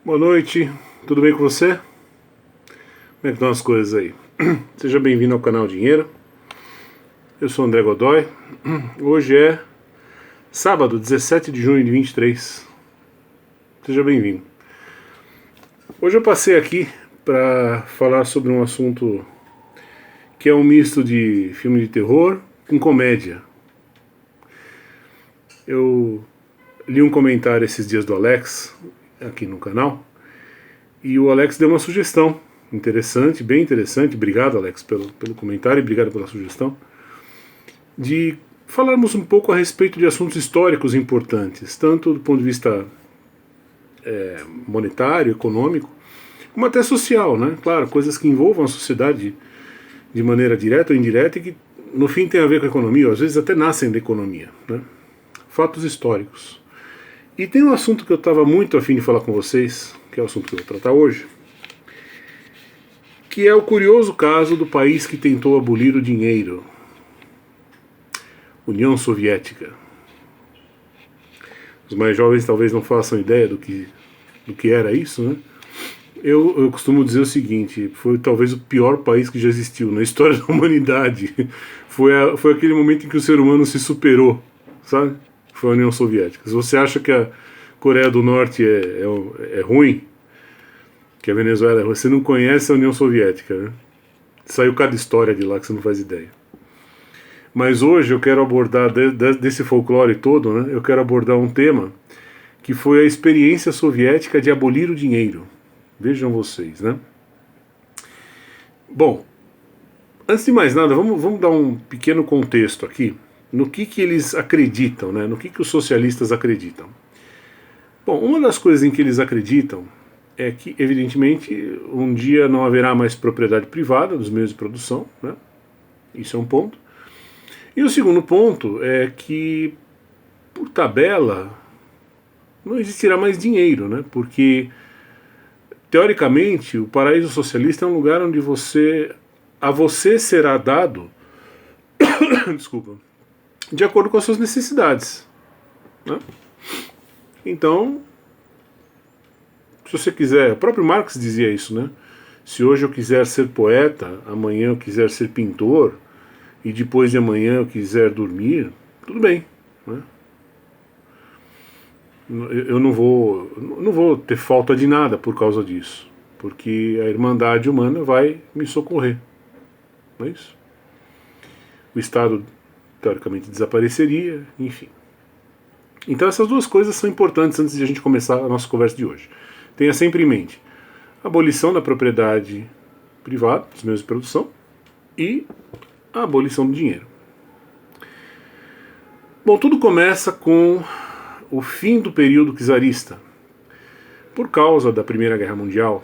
Boa noite, tudo bem com você? Como é que estão as coisas aí? Seja bem-vindo ao canal Dinheiro. Eu sou o André Godoy. Hoje é sábado, 17 de junho de 23. Seja bem-vindo. Hoje eu passei aqui para falar sobre um assunto que é um misto de filme de terror com comédia. Eu li um comentário esses dias do Alex aqui no canal e o Alex deu uma sugestão interessante, bem interessante. Obrigado, Alex, pelo comentário e obrigado pela sugestão de falarmos um pouco a respeito de assuntos históricos importantes, tanto do ponto de vista monetário, econômico, como até social, né? Claro, coisas que envolvam a sociedade de maneira direta ou indireta e que no fim tem a ver com a economia, ou às vezes até nascem da economia, né? Fatos históricos. E tem um assunto que eu estava muito afim de falar com vocês, que é o assunto que eu vou tratar hoje, que é o curioso caso do país que tentou abolir o dinheiro, União Soviética. Os mais jovens talvez não façam ideia do que era isso, né? Eu costumo dizer o seguinte: foi talvez o pior país que já existiu na história da humanidade. Foi aquele momento em que o ser humano se superou, sabe? Foi a União Soviética. Se você acha que a Coreia do Norte é ruim, que a Venezuela é ruim, você não conhece a União Soviética, né? Saiu cada história de lá que você não faz ideia. Mas hoje eu quero abordar, desse folclore todo, né, eu quero abordar um tema que foi a experiência soviética de abolir o dinheiro. Vejam vocês, né? Bom, antes de mais nada, vamos dar um pequeno contexto aqui no que eles acreditam, né? No que os socialistas acreditam. Bom, uma das coisas em que eles acreditam é que, evidentemente, um dia não haverá mais propriedade privada dos meios de produção, né? Isso é um ponto. E o segundo ponto é que, por tabela, não existirá mais dinheiro, né? Porque, teoricamente, o paraíso socialista é um lugar onde a você será dado, desculpa, de acordo com as suas necessidades, né? Então, se você quiser, o próprio Marx dizia isso, né? Se hoje eu quiser ser poeta, amanhã eu quiser ser pintor, e depois de amanhã eu quiser dormir, tudo bem, né? Eu não vou ter falta de nada por causa disso, porque a irmandade humana vai me socorrer, não é isso? O Estado teoricamente desapareceria, enfim. Então essas duas coisas são importantes antes de a gente começar a nossa conversa de hoje. Tenha sempre em mente a abolição da propriedade privada, dos meios de produção, e a abolição do dinheiro. Bom, tudo começa com o fim do período czarista. Por causa da Primeira Guerra Mundial,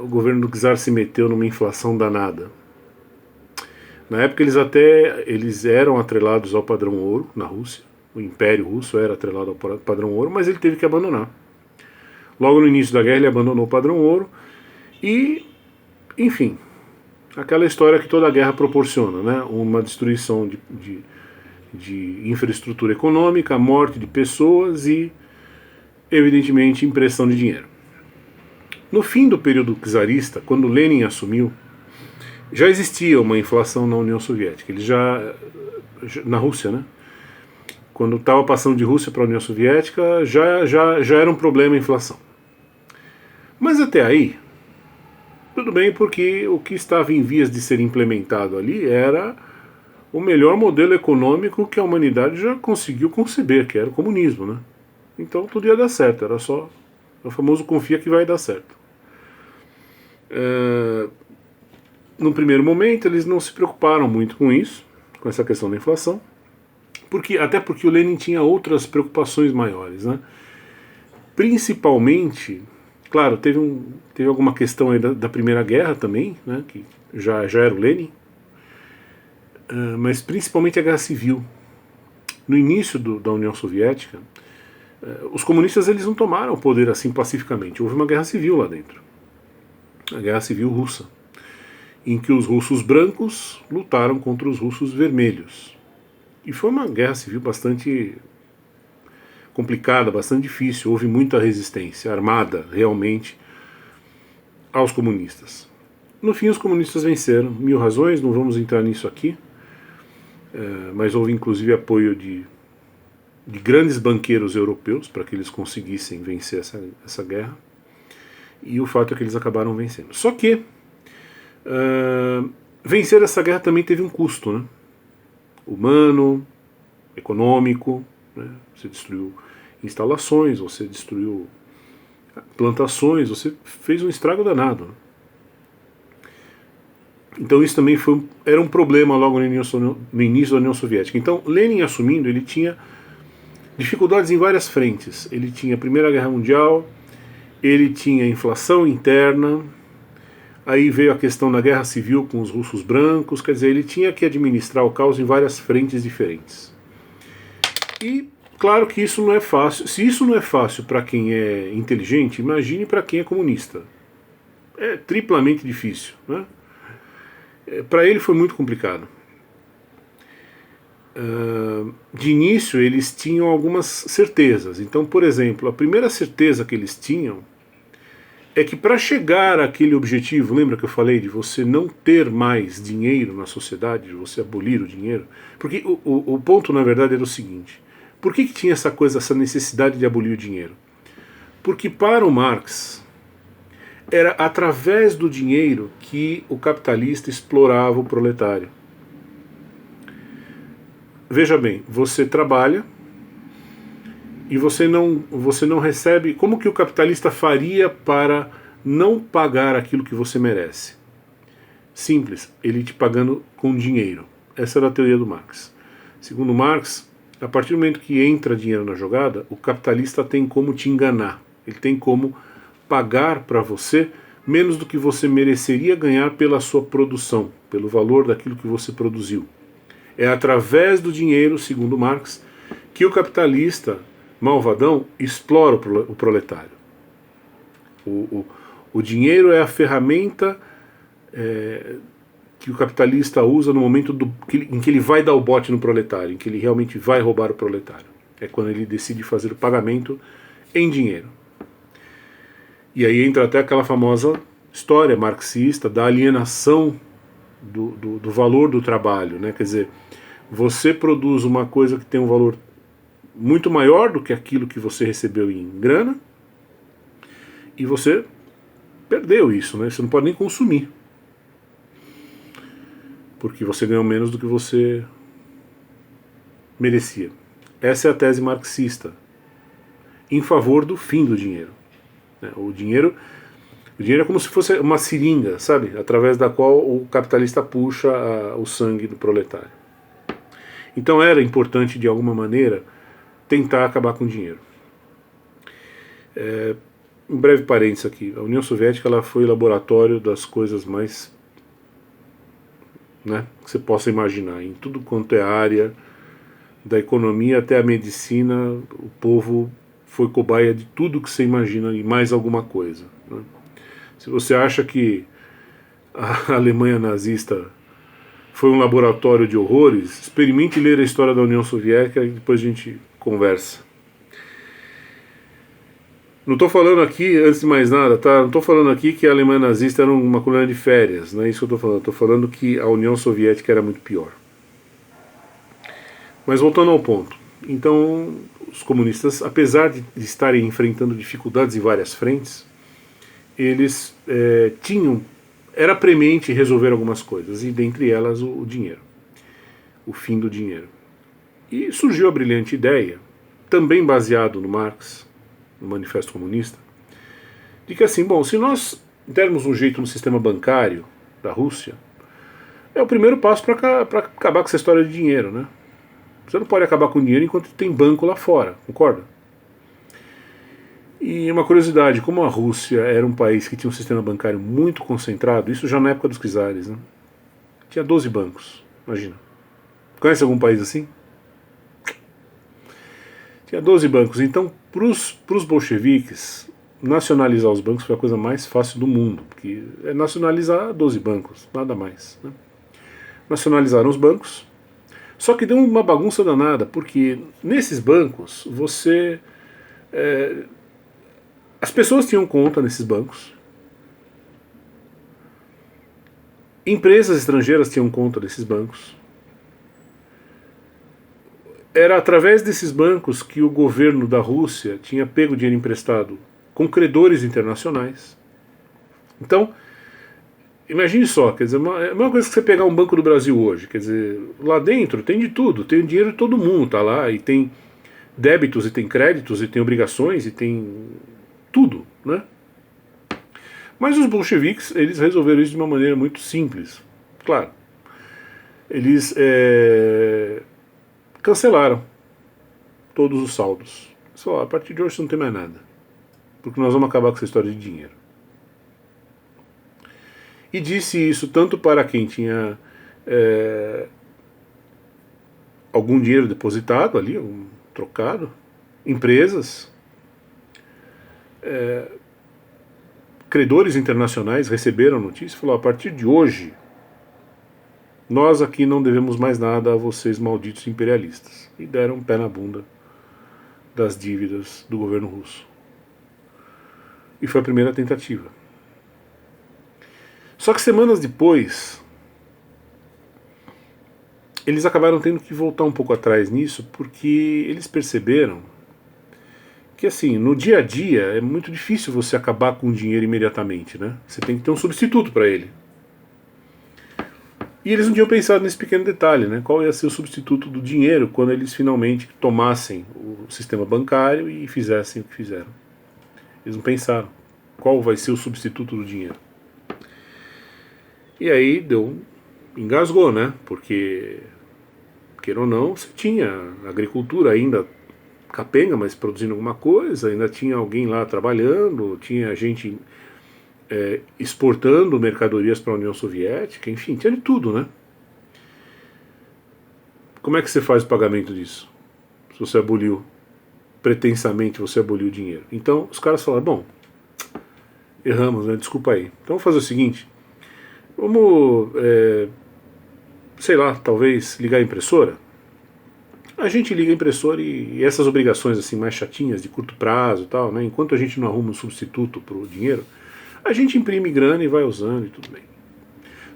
o governo do czar se meteu numa inflação danada. Na época eles eram atrelados ao padrão ouro na Rússia. O Império Russo era atrelado ao padrão ouro, mas ele teve que abandonar. Logo no início da guerra ele abandonou o padrão ouro e, enfim, aquela história que toda guerra proporciona, né? Uma destruição de infraestrutura econômica, a morte de pessoas e, evidentemente, impressão de dinheiro. No fim do período czarista, quando Lenin assumiu, já existia uma inflação na União Soviética. Ele na Rússia, né? Quando estava passando de Rússia para a União Soviética, já era um problema a inflação. Mas até aí, tudo bem, porque o que estava em vias de ser implementado ali era o melhor modelo econômico que a humanidade já conseguiu conceber, que era o comunismo, né? Então tudo ia dar certo, era só o famoso confia que vai dar certo. No primeiro momento eles não se preocuparam muito com isso, com essa questão da inflação, até porque o Lenin tinha outras preocupações maiores, né? Principalmente, claro, teve alguma questão aí da Primeira Guerra também, né? Que já era o Lenin, mas principalmente a Guerra Civil. No início da União Soviética, os comunistas eles não tomaram o poder assim pacificamente. Houve uma guerra civil lá dentro, a Guerra Civil Russa, em que os russos brancos lutaram contra os russos vermelhos. E foi uma guerra civil bastante complicada, bastante difícil, houve muita resistência armada, realmente, aos comunistas. No fim, os comunistas venceram, mil razões, não vamos entrar nisso aqui, mas houve inclusive apoio de grandes banqueiros europeus para que eles conseguissem vencer essa guerra, e o fato é que eles acabaram vencendo. Só que vencer essa guerra também teve um custo, né? Humano, econômico, né? Você destruiu instalações, você destruiu plantações, você fez um estrago danado, né? Então isso também era um problema logo no início da União Soviética. Então Lenin assumindo, ele tinha dificuldades em várias frentes. Ele tinha a Primeira Guerra Mundial, ele tinha inflação interna, aí veio a questão da guerra civil com os russos brancos, quer dizer, ele tinha que administrar o caos em várias frentes diferentes. E claro que isso não é fácil. Se isso não é fácil para quem é inteligente, imagine para quem é comunista. É triplamente difícil, né? Para ele foi muito complicado. De início eles tinham algumas certezas. Então, por exemplo, a primeira certeza que eles tinham é que para chegar àquele objetivo, lembra que eu falei de você não ter mais dinheiro na sociedade, de você abolir o dinheiro? Porque o ponto, na verdade, era o seguinte: por que tinha essa necessidade de abolir o dinheiro? Porque para o Marx era através do dinheiro que o capitalista explorava o proletário. Veja bem, você trabalha e você não recebe. Como que o capitalista faria para não pagar aquilo que você merece? Simples, ele te pagando com dinheiro. Essa era a teoria do Marx. Segundo Marx, a partir do momento que entra dinheiro na jogada, o capitalista tem como te enganar. Ele tem como pagar para você menos do que você mereceria ganhar pela sua produção, pelo valor daquilo que você produziu. É através do dinheiro, segundo Marx, que o capitalista malvadão explora o proletário. O dinheiro é a ferramenta que o capitalista usa no momento em que ele vai dar o bote no proletário, em que ele realmente vai roubar o proletário. É quando ele decide fazer o pagamento em dinheiro. E aí entra até aquela famosa história marxista da alienação do valor do trabalho, né? Quer dizer, você produz uma coisa que tem um valor muito maior do que aquilo que você recebeu em grana, e você perdeu isso, né? Você não pode nem consumir, porque você ganhou menos do que você merecia. Essa é a tese marxista, em favor do fim do dinheiro. O dinheiro é como se fosse uma seringa, sabe? Através da qual o capitalista puxa o sangue do proletário. Então era importante, de alguma maneira, tentar acabar com o dinheiro. Um breve parênteses aqui. A União Soviética ela foi laboratório das coisas mais, né, que você possa imaginar. Em tudo quanto é área, da economia até a medicina, o povo foi cobaia de tudo que você imagina e mais alguma coisa, né? Se você acha que a Alemanha nazista foi um laboratório de horrores, experimente ler a história da União Soviética e depois a gente conversa. Não estou falando aqui, antes de mais nada, tá? Não estou falando aqui que a Alemanha nazista era uma colônia de férias, não é isso que eu estou falando. Estou falando que a União Soviética era muito pior. Mas voltando ao ponto. Então, os comunistas, apesar de estarem enfrentando dificuldades em várias frentes, eles era premente resolver algumas coisas, e dentre elas o dinheiro, o fim do dinheiro. E surgiu a brilhante ideia, também baseado no Marx, no Manifesto Comunista, de que assim, bom, se nós dermos um jeito no sistema bancário da Rússia, é o primeiro passo para acabar com essa história de dinheiro, né? Você não pode acabar com o dinheiro enquanto tem banco lá fora, concorda? E uma curiosidade, como a Rússia era um país que tinha um sistema bancário muito concentrado, isso já na época dos czares, né? Tinha 12 bancos, imagina. Conhece algum país assim? Tinha 12 bancos, então para os bolcheviques, nacionalizar os bancos foi a coisa mais fácil do mundo, porque é nacionalizar 12 bancos, nada mais, né? Nacionalizaram os bancos, Só que deu uma bagunça danada, porque nesses bancos as pessoas tinham conta nesses bancos, empresas estrangeiras tinham conta desses bancos. Era através desses bancos que o governo da Rússia tinha pego dinheiro emprestado com credores internacionais. Então, imagine só, quer dizer, é a mesma coisa que você pegar um banco do Brasil hoje, quer dizer, lá dentro tem de tudo, tem o dinheiro de todo mundo, tá lá, e tem débitos, e tem créditos, e tem obrigações, e tem tudo, né? Mas os bolcheviques, eles resolveram isso de uma maneira muito simples. Claro, eles cancelaram todos os saldos. Só, a partir de hoje não tem mais nada, porque nós vamos acabar com essa história de dinheiro. E disse isso tanto para quem tinha algum dinheiro depositado ali, um trocado, empresas, credores internacionais receberam a notícia e falou: a partir de hoje, nós aqui não devemos mais nada a vocês malditos imperialistas. E deram um pé na bunda das dívidas do governo russo. E foi a primeira tentativa. Só que semanas depois, eles acabaram tendo que voltar um pouco atrás nisso, porque eles perceberam que, assim, no dia a dia é muito difícil você acabar com o dinheiro imediatamente, né? Você tem que ter um substituto para ele. E eles não tinham pensado nesse pequeno detalhe, né? Qual ia ser o substituto do dinheiro quando eles finalmente tomassem o sistema bancário e fizessem o que fizeram. Eles não pensaram qual vai ser o substituto do dinheiro. E aí engasgou, né? Porque, queira ou não, você tinha agricultura ainda capenga, mas produzindo alguma coisa, ainda tinha alguém lá trabalhando, tinha gente exportando mercadorias para a União Soviética, enfim, tinha de tudo, né? Como é que você faz o pagamento disso? Se você pretensamente você aboliu o dinheiro. Então os caras falaram: bom, erramos, né? Desculpa aí. Então vamos fazer o seguinte, vamos, sei lá, talvez ligar a impressora. A gente liga a impressora e essas obrigações assim mais chatinhas, de curto prazo e tal, né? Enquanto a gente não arruma um substituto para o dinheiro, a gente imprime grana e vai usando e tudo bem.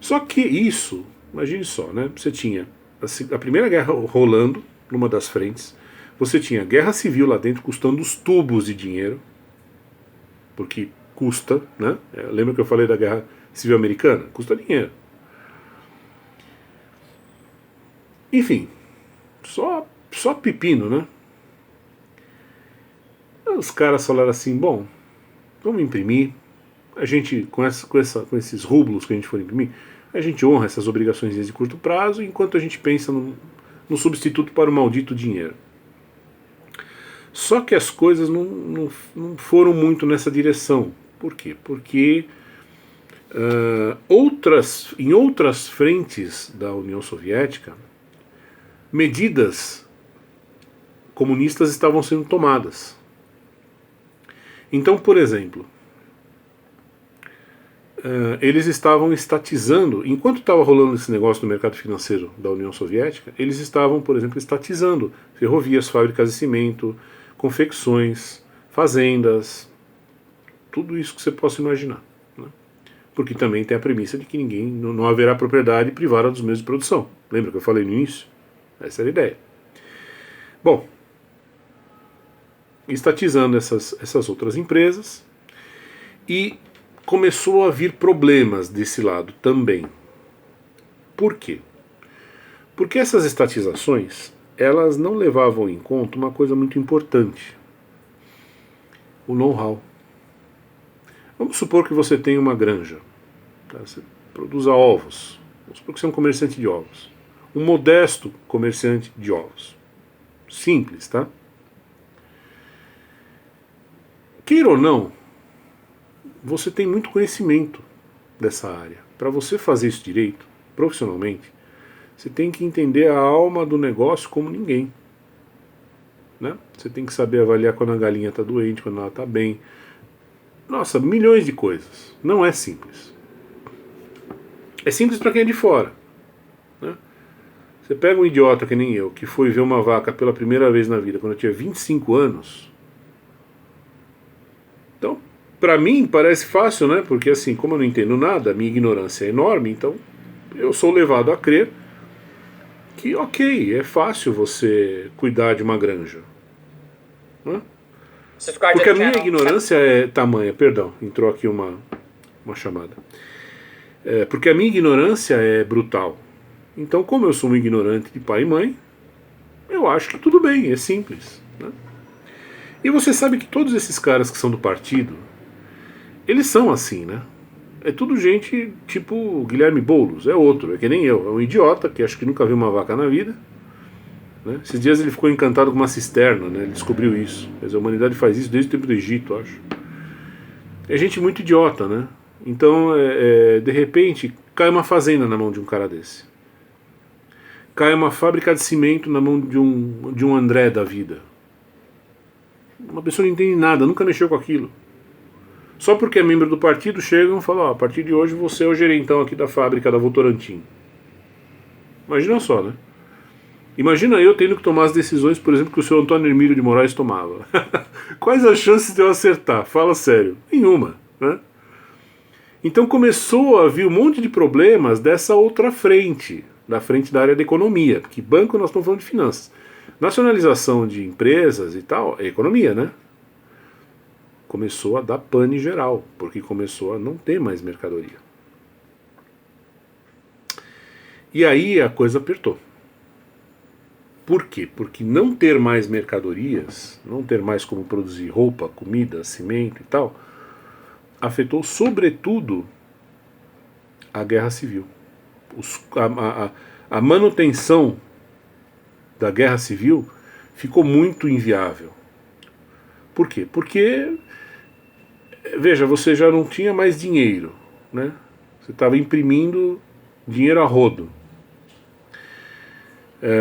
Só que isso, imagine só, né? Você tinha a Primeira Guerra rolando numa das frentes, você tinha guerra civil lá dentro custando os tubos de dinheiro, porque custa, né? Lembra que eu falei da Guerra Civil Americana? Custa dinheiro. Enfim, só pepino, né? Os caras falaram assim: bom, vamos imprimir. A gente, com esses rublos que a gente for imprimir, a gente honra essas obrigações de curto prazo, enquanto a gente pensa no substituto para o maldito dinheiro. Só que as coisas não foram muito nessa direção. Por quê? Porque em outras frentes da União Soviética, medidas comunistas estavam sendo tomadas. Então, por exemplo, eles estavam estatizando, enquanto estava rolando esse negócio no mercado financeiro da União Soviética, eles estavam, por exemplo, estatizando ferrovias, fábricas de cimento, confecções, fazendas, tudo isso que você possa imaginar, né? Porque também tem a premissa de que não haverá propriedade privada dos meios de produção. Lembra que eu falei no início? Essa era a ideia. Bom, estatizando essas outras empresas, e começou a vir problemas desse lado também. Por quê? Porque essas estatizações, elas não levavam em conta uma coisa muito importante: o know-how. Vamos supor que você tem uma granja, tá? Você produza ovos. Vamos supor que você é um comerciante de ovos. Um modesto comerciante de ovos. Simples, tá? Queira ou não, você tem muito conhecimento dessa área. Para você fazer isso direito, profissionalmente, você tem que entender a alma do negócio como ninguém, né? Você tem que saber avaliar quando a galinha está doente, quando ela está bem. Nossa, milhões de coisas. Não é simples. É simples para quem é de fora, né? Você pega um idiota que nem eu, que foi ver uma vaca pela primeira vez na vida quando eu tinha 25 anos. Então, pra mim parece fácil, né? Porque assim, como eu não entendo nada, a minha ignorância é enorme, então eu sou levado a crer que, ok, é fácil você cuidar de uma granja. Né? Porque a minha ignorância é tamanha. Perdão, entrou aqui uma chamada. Porque a minha ignorância é brutal. Então, como eu sou um ignorante de pai e mãe, eu acho que tudo bem, é simples. Né? E você sabe que todos esses caras que são do partido, eles são assim, né? É tudo gente tipo Guilherme Boulos, é outro, é que nem eu, é um idiota que acho que nunca viu uma vaca na vida. Né? Esses dias ele ficou encantado com uma cisterna, né? Ele descobriu isso. Mas a humanidade faz isso desde o tempo do Egito, acho. É gente muito idiota, né? Então, de repente, cai uma fazenda na mão de um cara desse. Cai uma fábrica de cimento na mão de um André da vida. Uma pessoa não entende nada, nunca mexeu com aquilo. Só porque é membro do partido, chegam e falam, a partir de hoje você é o gerentão aqui da fábrica da Votorantim. Imagina só, né? Imagina eu tendo que tomar as decisões, por exemplo, que o senhor Antônio Hermílio de Moraes tomava. Quais as chances de eu acertar? Fala sério. Nenhuma, né? Então começou a vir um monte de problemas dessa outra frente, da frente da área da economia, porque banco nós estamos falando de finanças. Nacionalização de empresas e tal, é economia, né? Começou a dar pane geral, porque começou a não ter mais mercadoria. E aí a coisa apertou. Por quê? Porque não ter mais mercadorias, não ter mais como produzir roupa, comida, cimento e tal, afetou sobretudo a guerra civil. A manutenção da guerra civil ficou muito inviável. Por quê? Porque, veja, você já não tinha mais dinheiro, né? Você estava imprimindo dinheiro a rodo.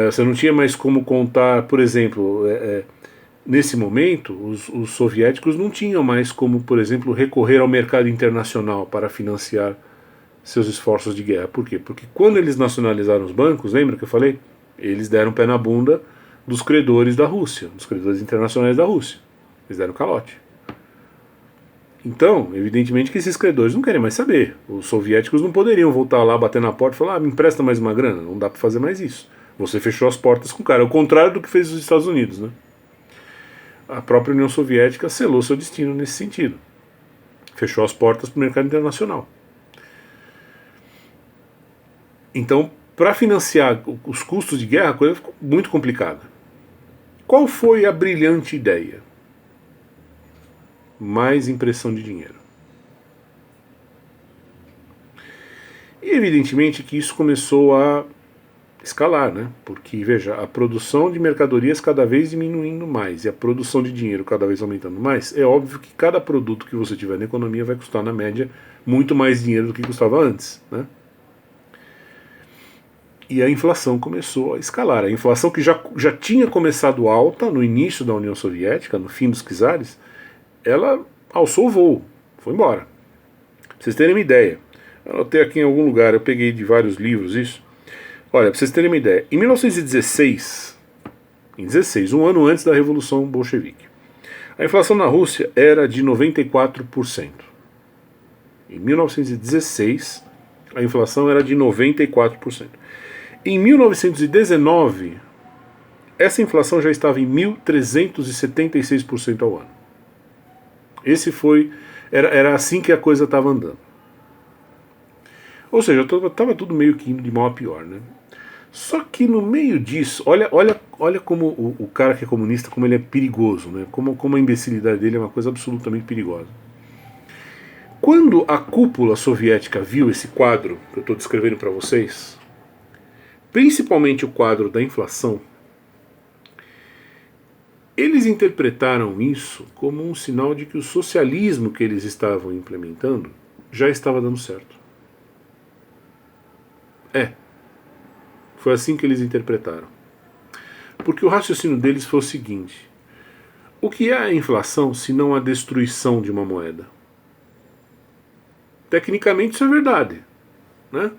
Você não tinha mais como contar, por exemplo, nesse momento, os soviéticos não tinham mais como, por exemplo, recorrer ao mercado internacional para financiar seus esforços de guerra. Por quê? Porque quando eles nacionalizaram os bancos, lembra que eu falei? Eles deram pé na bunda dos credores da Rússia, dos credores internacionais da Rússia. Eles deram calote. Então, evidentemente que esses credores não querem mais saber. Os soviéticos não poderiam voltar lá, bater na porta e falar, me empresta mais uma grana. Não dá para fazer mais isso. Você fechou as portas com o cara. É o contrário do que fez os Estados Unidos, né? A própria União Soviética selou seu destino nesse sentido. Fechou as portas para o mercado internacional. Então, para financiar os custos de guerra, a coisa ficou muito complicada. Qual foi a brilhante ideia? Mais impressão de dinheiro. E evidentemente que isso começou a escalar, né? Porque, veja, a produção de mercadorias cada vez diminuindo mais e a produção de dinheiro cada vez aumentando mais, é óbvio que cada produto que você tiver na economia vai custar, na média, muito mais dinheiro do que custava antes, né? E a inflação começou a escalar. A inflação que já tinha começado alta no início da União Soviética, no fim dos czares, ela alçou o voo, foi embora. Pra vocês terem uma ideia, eu anotei aqui em algum lugar, eu peguei de vários livros isso. Olha, pra vocês terem uma ideia, em 1916, um ano antes da Revolução Bolchevique, a inflação na Rússia era de 94%. Em 1916, a inflação era de 94%. Em 1919, essa inflação já estava em 1.376% ao ano. Era assim que a coisa estava andando. Ou seja, estava tudo meio que indo de mal a pior, né? Só que no meio disso, olha como o cara que é comunista, como ele é perigoso, né? Como a imbecilidade dele é uma coisa absolutamente perigosa. Quando a cúpula soviética viu esse quadro que eu estou descrevendo para vocês, principalmente o quadro da inflação, eles interpretaram isso como um sinal de que o socialismo que eles estavam implementando já estava dando certo. Foi assim que eles interpretaram. Porque o raciocínio deles foi o seguinte: o que é a inflação se não a destruição de uma moeda? Tecnicamente isso é verdade, né?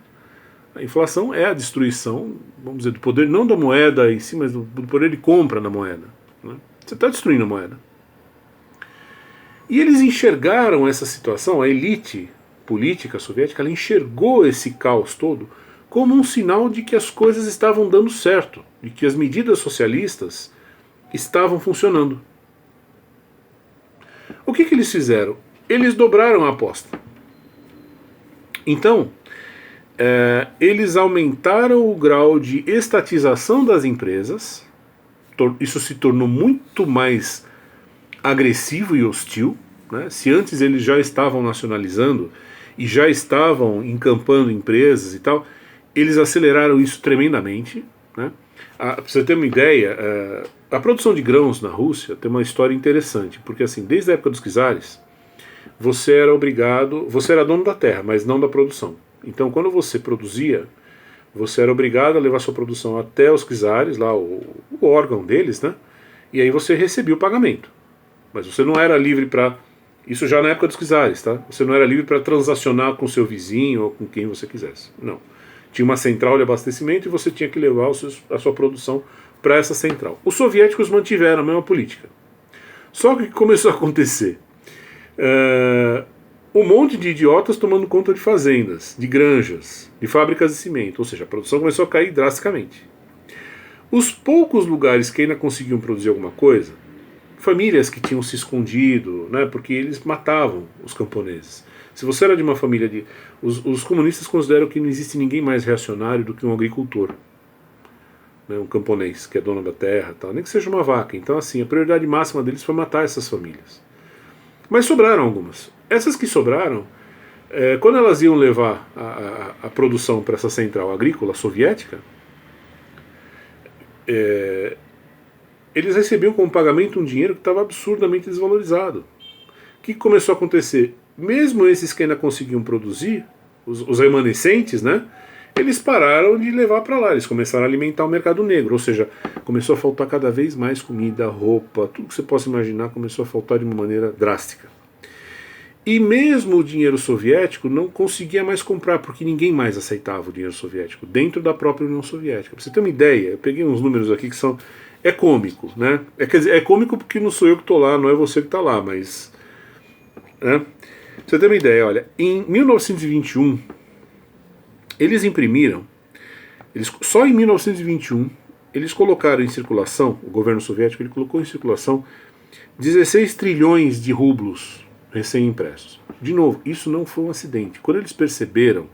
A inflação é a destruição, vamos dizer, do poder, não da moeda em si, mas do poder de compra na moeda. Né? Você está destruindo a moeda. E eles enxergaram essa situação, a elite política soviética, ela enxergou esse caos todo como um sinal de que as coisas estavam dando certo, de que as medidas socialistas estavam funcionando. O que eles fizeram? Eles dobraram a aposta. Então, eles aumentaram o grau de estatização das empresas, isso se tornou muito mais agressivo e hostil, né? Se antes eles já estavam nacionalizando e já estavam encampando empresas e tal, eles aceleraram isso tremendamente, né? Para você ter uma ideia, a produção de grãos na Rússia tem uma história interessante, porque assim, desde a época dos czares, você era dono da terra, mas não da produção. Então quando você produzia, você era obrigado a levar sua produção até os czares, lá o órgão deles, né? E aí você recebia o pagamento. Mas você não era livre para... Isso já na época dos czares, tá? Você não era livre para transacionar com seu vizinho ou com quem você quisesse. Não. Tinha uma central de abastecimento e você tinha que levar a sua produção para essa central. Os soviéticos mantiveram a mesma política. Só que o que começou a acontecer? Um monte de idiotas tomando conta de fazendas, de granjas, de fábricas de cimento. Ou seja, a produção começou a cair drasticamente. Os poucos lugares que ainda conseguiam produzir alguma coisa, famílias que tinham se escondido, né, porque eles matavam os camponeses. Se você era de uma família de... Os comunistas consideram que não existe ninguém mais reacionário do que um agricultor, né, um camponês, que é dono da terra, tal, nem que seja uma vaca. Então, assim, a prioridade máxima deles foi matar essas famílias. Mas sobraram algumas. Essas que sobraram, quando elas iam levar a produção para essa central agrícola soviética, eles recebiam como pagamento um dinheiro que estava absurdamente desvalorizado. O que começou a acontecer? Mesmo esses que ainda conseguiam produzir, os remanescentes, né, eles pararam de levar para lá, eles começaram a alimentar o mercado negro, ou seja, começou a faltar cada vez mais comida, roupa, tudo que você possa imaginar começou a faltar de uma maneira drástica. E mesmo o dinheiro soviético não conseguia mais comprar, porque ninguém mais aceitava o dinheiro soviético, dentro da própria União Soviética. Pra você ter uma ideia, eu peguei uns números aqui que são... É cômico, né? Quer dizer, é cômico porque não sou eu que estou lá, não é você que está lá, mas... Né? Pra você ter uma ideia, olha, em 1921, eles imprimiram, só em 1921, eles colocaram em circulação, o governo soviético ele colocou em circulação 16 trilhões de rublos recém-impressos. De novo, isso não foi um acidente. Quando eles perceberam,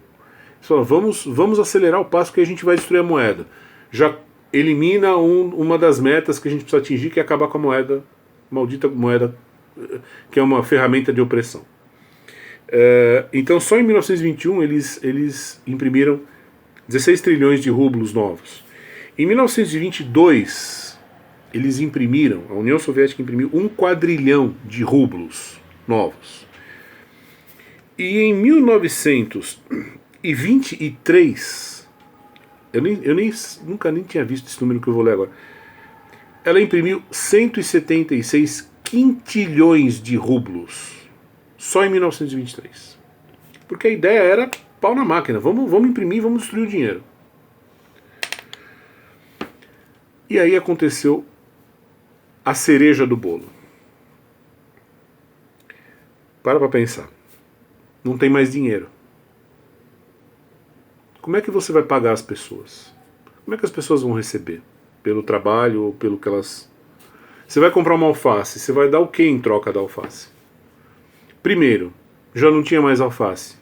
eles falaram, vamos acelerar o passo que a gente vai destruir a moeda. Já elimina uma das metas que a gente precisa atingir, que é acabar com a moeda, maldita moeda, que é uma ferramenta de opressão. Então só em 1921 eles imprimiram 16 trilhões de rublos novos. Em 1922 eles imprimiram, a União Soviética imprimiu 1 quadrilhão de rublos novos. E em 1923, nunca nem tinha visto esse número que eu vou ler agora, ela imprimiu 176 quintilhões de rublos. Só em 1923. Porque a ideia era pau na máquina. Vamos imprimir, vamos destruir o dinheiro. E aí aconteceu a cereja do bolo. Para pensar. Não tem mais dinheiro. Como é que você vai pagar as pessoas? Como é que as pessoas vão receber? Pelo trabalho ou pelo que elas... Você vai comprar uma alface, você vai dar o que em troca da alface? Primeiro, já não tinha mais alface.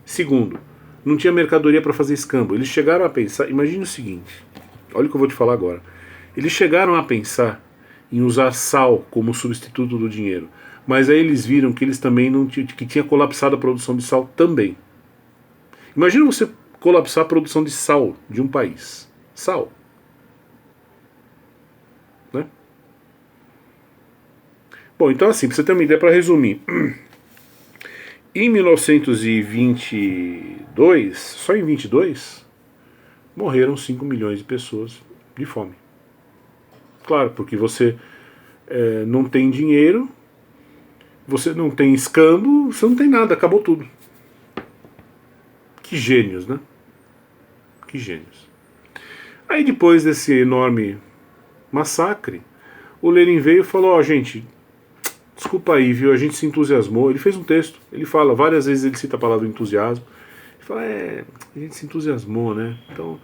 Segundo, não tinha mercadoria para fazer escambo. Eles chegaram a pensar, imagine o seguinte, olha o que eu vou te falar agora. Eles chegaram a pensar em usar sal como substituto do dinheiro, mas aí eles viram que eles também não tinham, que tinha colapsado a produção de sal também. Imagina você colapsar a produção de sal de um país. Sal. Né? Bom, então assim, para você ter uma ideia, para resumir... Em 1922, só em 22, morreram 5 milhões de pessoas de fome. Claro, porque você não tem dinheiro, você não tem escambo, você não tem nada, acabou tudo. Que gênios, né? Que gênios. Aí depois desse enorme massacre, o Lenin veio e falou, ó, gente, desculpa aí, viu, a gente se entusiasmou. Ele fez um texto, ele fala, várias vezes ele cita a palavra entusiasmo. Ele fala, a gente se entusiasmou, né? Então,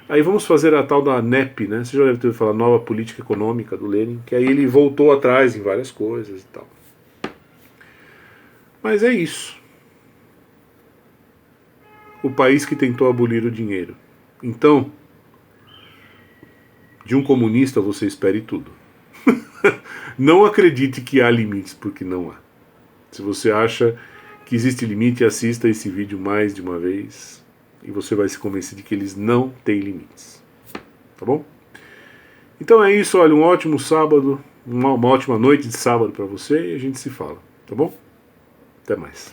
aí vamos fazer a tal da NEP, né? Você já deve ter ouvido falar, Nova Política Econômica do Lenin, que aí ele voltou atrás em várias coisas e tal. Mas é isso. O país que tentou abolir o dinheiro. Então, de um comunista você espere tudo. Não acredite que há limites, porque não há. Se você acha que existe limite, assista esse vídeo mais de uma vez e você vai se convencer de que eles não têm limites. Tá bom? Então é isso, olha, um ótimo sábado, uma ótima noite de sábado para você e a gente se fala, tá bom? Até mais.